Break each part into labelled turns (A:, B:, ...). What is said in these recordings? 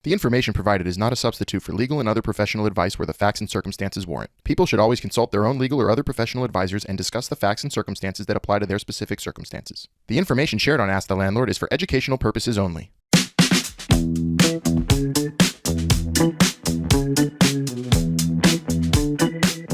A: The information provided is not a substitute for legal and other professional advice where the facts and circumstances warrant. People should always consult their own legal or other professional advisors and discuss the facts and circumstances that apply to their specific circumstances. The information shared on Ask the Landlord is for educational purposes only.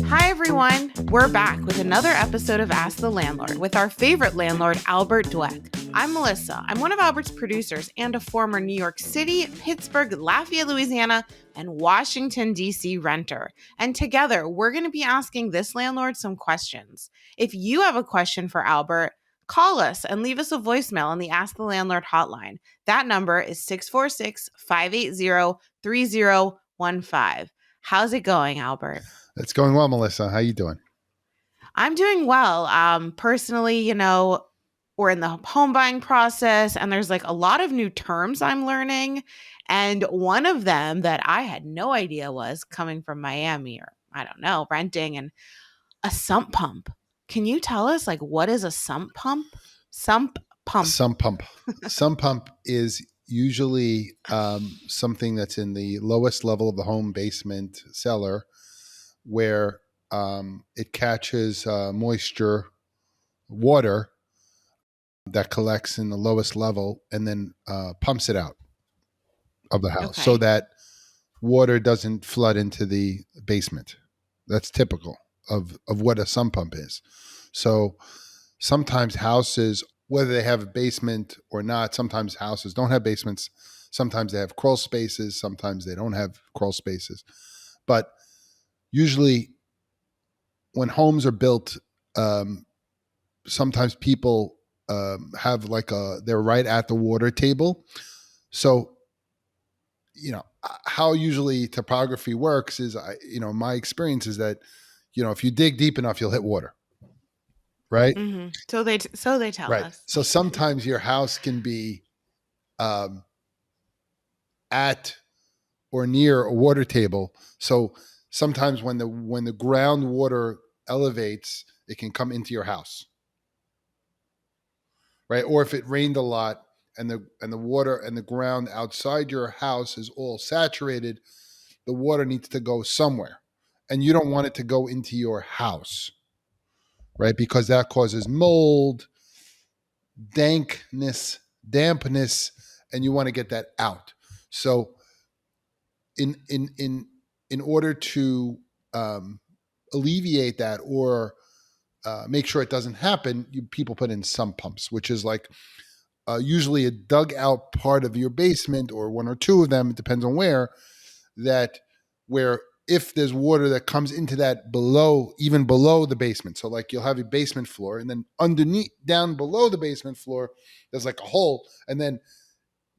B: Hi everyone, we're back with another episode of Ask the Landlord with our favorite landlord, Albert Dweck. I'm Melissa. I'm one of Albert's producers and a former New York City, Pittsburgh, Lafayette, Louisiana, and Washington, D.C. renter. And together, we're going to be asking this landlord some questions. If you have a question for Albert, call us and leave us a voicemail on the Ask the Landlord hotline. That number is 646-580-3015. How's it going, Albert?
C: It's going well, Melissa. How you doing?
B: I'm doing well. Personally, we're in the home buying process and there's like a lot of new terms I'm learning. And one of them that I had no idea was coming from Miami or I don't know, renting and a sump pump. Can you tell us what is a sump pump? Sump pump.
C: Sump pump. Sump pump is usually something that's in the lowest level of the home basement cellar where it catches moisture, water that collects in the lowest level and then pumps it out of the house so that water doesn't flood into the basement. That's typical of what a sump pump is. So sometimes houses, whether they have a basement or not, sometimes houses don't have basements. Sometimes they have crawl spaces. Sometimes they don't have crawl spaces. But usually when homes are built, sometimes people have they're right at the water table. So, how usually topography works is, my experience is that, if you dig deep enough, you'll hit water. Right.
B: Mm-hmm. So they tell us.
C: So sometimes your house can be at or near a water table. So sometimes when the groundwater elevates, it can come into your house. Right. Or if it rained a lot and the water and the ground outside your house is all saturated, the water needs to go somewhere. And you don't want it to go into your house. Right. Because that causes mold, dampness, and you want to get that out. So in order to alleviate that or make sure it doesn't happen, people put in sump pumps, which is usually a dug out part of your basement or one or two of them, it depends on where if there's water that comes into that even below the basement. So you'll have a basement floor and then underneath, down below the basement floor, there's a hole. And then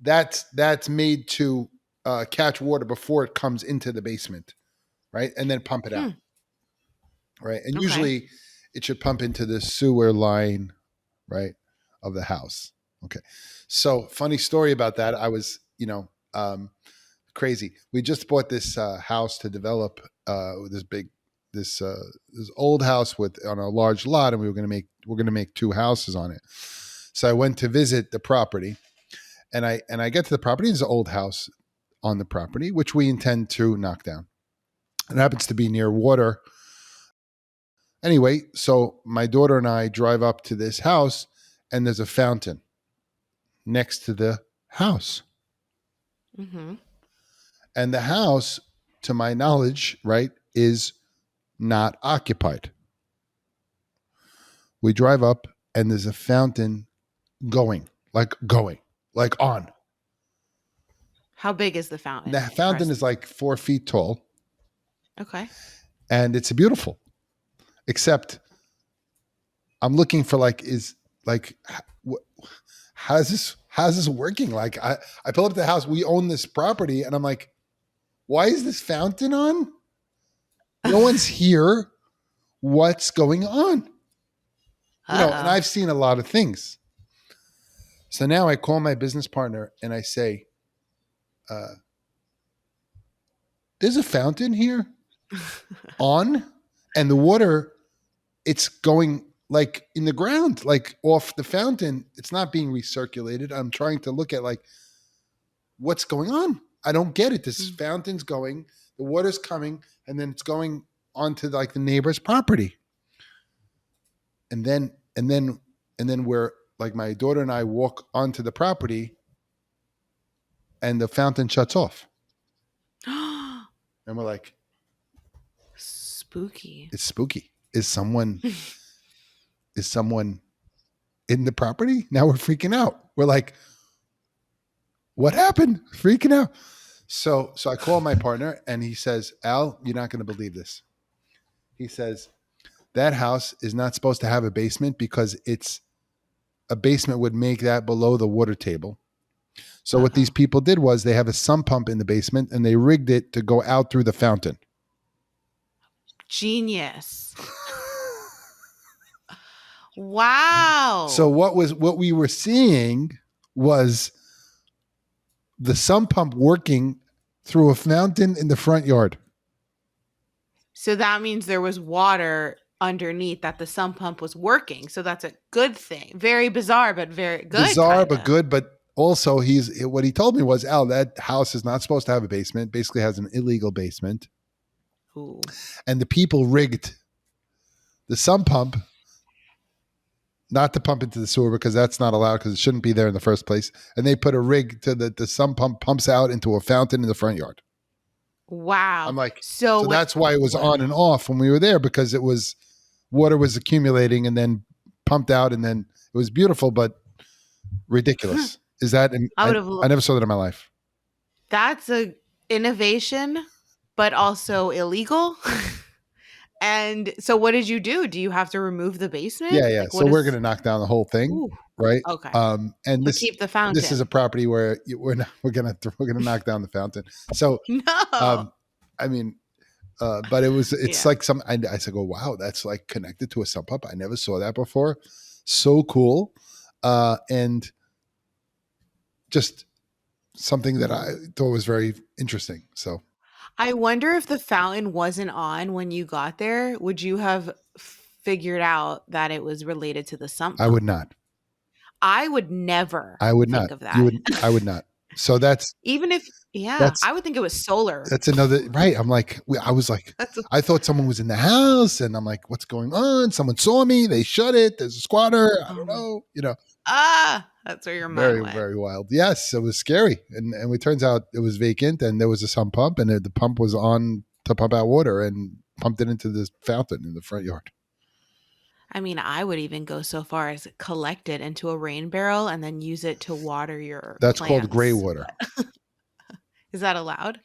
C: that's made to catch water before it comes into the basement. Right. And then pump it out. Right. And usually it should pump into the sewer line, right, of the house. Okay. So funny story about that. I was, crazy. We just bought this house to develop this old house on a large lot, and we're going to make two houses on it. So I went to visit the property, and I get to the property. There's an old house on the property, which we intend to knock down. It happens to be near water. Anyway, so my daughter and I drive up to this house, and there's a fountain next to the house.
B: Mm-hmm.
C: And the house, to my knowledge, right, is not occupied. We drive up, and there's a fountain going on.
B: How big is the fountain?
C: The fountain is 4 feet tall.
B: Okay.
C: And it's beautiful. Except I'm looking for how's this working? I pull up to the house, we own this property, and I'm like, why is this fountain on? No one's here. What's going on? And I've seen a lot of things. So now I call my business partner and I say, there's a fountain here on, and the water, it's going in the ground, off the fountain. It's not being recirculated. I'm trying to look at what's going on. I don't get it. This fountain's going, the water's coming, and then it's going onto like the neighbor's property. And then we're like, my daughter and I walk onto the property and the fountain shuts off. And we're like,
B: spooky.
C: It's spooky. Is someone in the property? Now we're freaking out. We're like, what happened? Freaking out. So I call my partner and he says, Al, you're not going to believe this. He says, that house is not supposed to have a basement because a basement would make that below the water table. So what these people did was they have a sump pump in the basement and they rigged it to go out through the fountain.
B: Genius. Wow.
C: So what we were seeing was the sump pump working through a fountain in the front yard.
B: So that means there was water underneath that the sump pump was working. So that's a good thing. Very bizarre, but very good.
C: Bizarre,
B: kinda.
C: but good. But also what he told me was, Al, that house is not supposed to have a basement. Basically has an illegal basement.
B: Ooh.
C: And the people rigged the sump pump not to pump into the sewer because that's not allowed because it shouldn't be there in the first place. And they put a rig to the sump pump pumps out into a fountain in the front yard.
B: Wow.
C: I'm like,
B: so
C: that's why it was on and off when we were there, because water was accumulating and then pumped out, and then it was beautiful, but ridiculous. Is that, I never saw that in my life.
B: That's a innovation, but also illegal. And so what did you do? Do you have to remove the basement?
C: Yeah. Like, so we're going to knock down the whole thing.
B: Ooh.
C: Right.
B: Okay.
C: And
B: but keep the fountain.
C: This is a property where we're going to knock down the fountain. So,
B: no.
C: But it's like I said, wow, that's like connected to a sump pump. I never saw that before. So cool. And just something that I thought was very interesting. So
B: I wonder if the fountain wasn't on when you got there, would you have figured out that it was related to the sump pump?
C: I would not.
B: I would never
C: think
B: not.
C: Of that. I would not. So that's
B: even if I would think it was solar.
C: That's another right. I'm like, I was like, I thought someone was in the house, and I'm like, what's going on? Someone saw me. They shut it. There's a squatter. I don't know.
B: That's where your mind
C: very
B: went.
C: Very wild. Yes, it was scary, and it turns out it was vacant, and there was a sump pump, and the pump was on to pump out water, and pumped it into this fountain in the front yard.
B: I mean, I would even go so far as collect it into a rain barrel and then use it to water your
C: That's
B: plants.
C: called gray water.
B: Is that allowed?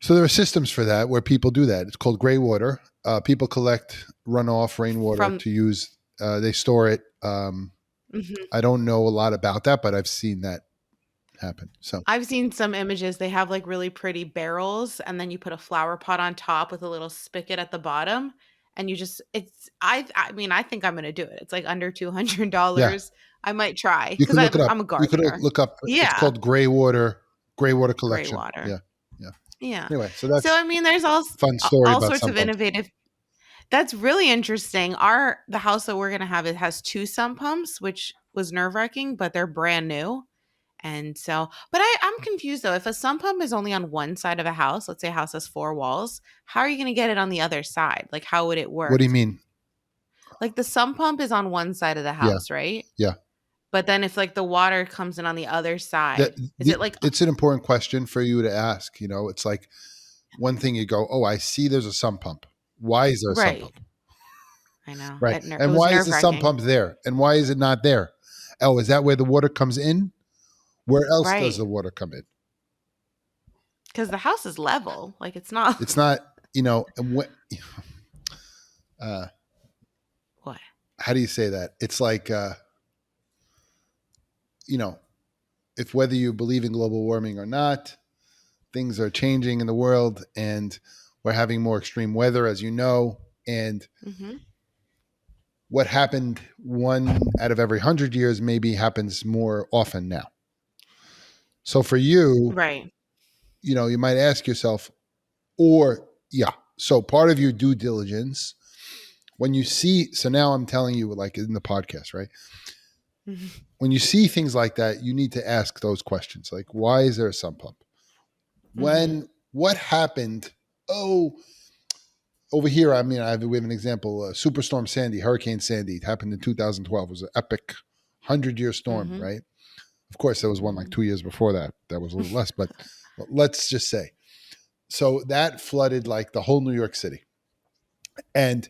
C: So there are systems for that where people do that. It's called gray water. People collect runoff rainwater to use. They store it. I don't know a lot about that, but I've seen that happen. So
B: I've seen some images. They have like really pretty barrels, and then you put a flower pot on top with a little spigot at the bottom. And you just, I think I'm going to do it. It's like under $200. Yeah. I might try because I'm a gardener.
C: You could look up, it's called gray water collection.
B: Gray water. Yeah.
C: Anyway,
B: there's all
C: fun story
B: all sorts of innovative. That's really interesting. The house that we're going to have, it has 2 sump pumps, which was nerve-wracking, but they're brand new. And so, but I'm confused though. If a sump pump is only on one side of a house, let's say a house has 4 walls, how are you going to get it on the other side? Like, how would it work?
C: What do you mean?
B: Like the sump pump is on one side of the house, right?
C: Yeah.
B: But then if like the water comes in on the other side, it like...
C: It's an important question for you to ask. It's like one thing you go, oh, I see there's a sump pump. Why is there a sump pump?
B: I know.
C: Right. And why is the sump pump there? And why is it not there? Oh, is that where the water comes in? Where else does the water come in?
B: Because the house is level. Like it's not.
C: It's not,
B: what?
C: How do you say that? It's like, if whether you believe in global warming or not, things are changing in the world and we're having more extreme weather, as you know. And what happened 1 out of every 100 years maybe happens more often now. So for you,
B: right,
C: you might ask yourself, so part of your due diligence, when you see, so now I'm telling you like in the podcast, right? When you see things like that, you need to ask those questions. Like, why is there a sump pump? What happened? Oh, over here, I mean, we have an example. Superstorm Sandy, Hurricane Sandy. It happened in 2012. It was an epic 100-year storm, right? Of course, there was one like 2 years before that. That was a little less, but let's just say. So that flooded like the whole New York City. And,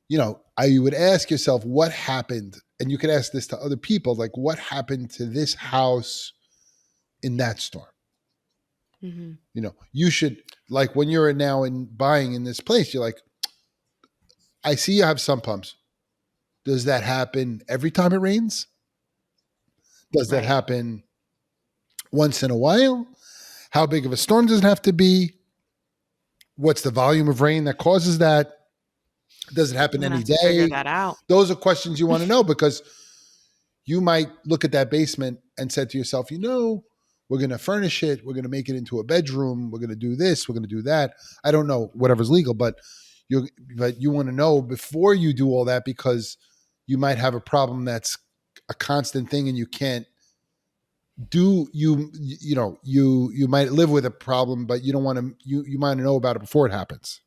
C: you would ask yourself, what happened? And you could ask this to other people, like, what happened to this house in that storm? You should, like, when you're now buying in this place, you're like, I see you have sump pumps. Does that happen every time it rains? Does that happen once in a while? How big of a storm does it have to be? What's the volume of rain that causes that? Does it happen any day?
B: Figure that out.
C: Those are questions you want to know, because you might look at that basement and say to yourself, we're going to furnish it. We're going to make it into a bedroom. We're going to do this. We're going to do that. I don't know, whatever's legal, but you want to know before you do all that, because you might have a problem that's a constant thing and you can't do, you might live with a problem, but you don't want to, you might know about it before it happens.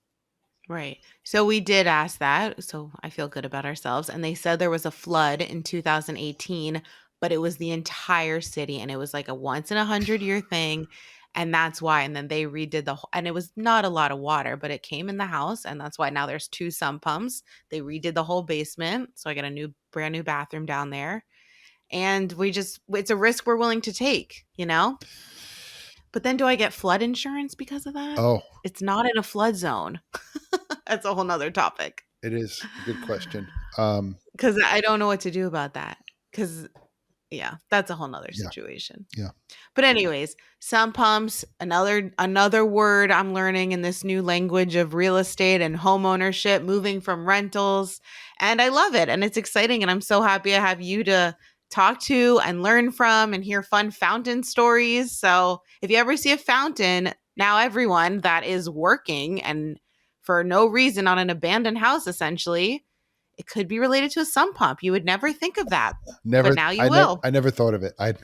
B: Right. So we did ask that. So I feel good about ourselves. And they said there was a flood in 2018, but it was the entire city. And it was like a once in 100-year thing. And that's why. And then they redid and it was not a lot of water, but it came in the house. And that's why now there's 2 sump pumps. They redid the whole basement. So I got a brand new bathroom down there. And it's a risk we're willing to take, But then do I get flood insurance because of that?
C: Oh,
B: it's not in a flood zone. That's a whole nother topic.
C: It is a good question.
B: Because I don't know what to do about that. Because, that's a whole nother situation.
C: Yeah.
B: But anyways, sump pumps, another word I'm learning in this new language of real estate and home ownership, moving from rentals. And I love it. And it's exciting. And I'm so happy I have you to talk to and learn from and hear fun fountain stories. So if you ever see a fountain, now everyone that is working and for no reason on an abandoned house, essentially, it could be related to a sump pump. You would never think of that.
C: Never.
B: But now you will.
C: I never thought of it. I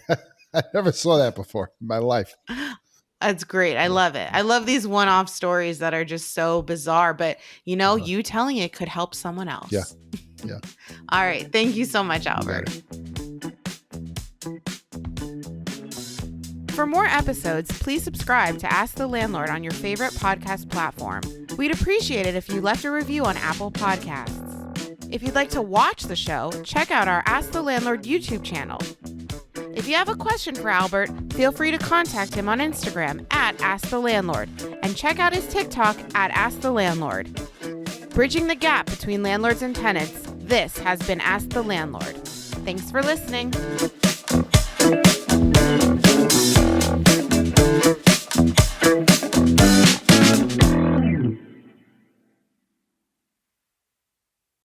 C: never saw that before in my life.
B: That's great. I love it. I love these one-off stories that are just so bizarre, but you telling it could help someone else.
C: Yeah.
B: All right. Thank you so much, Albert. For more episodes, please subscribe to Ask the Landlord on your favorite podcast platform. We'd appreciate it if you left a review on Apple Podcasts. If you'd like to watch the show, check out our Ask the Landlord YouTube channel. If you have a question for Albert, feel free to contact him on Instagram at Ask the Landlord and check out his TikTok at Ask the Landlord. Bridging the gap between landlords and tenants, this has been Ask the Landlord. Thanks for listening.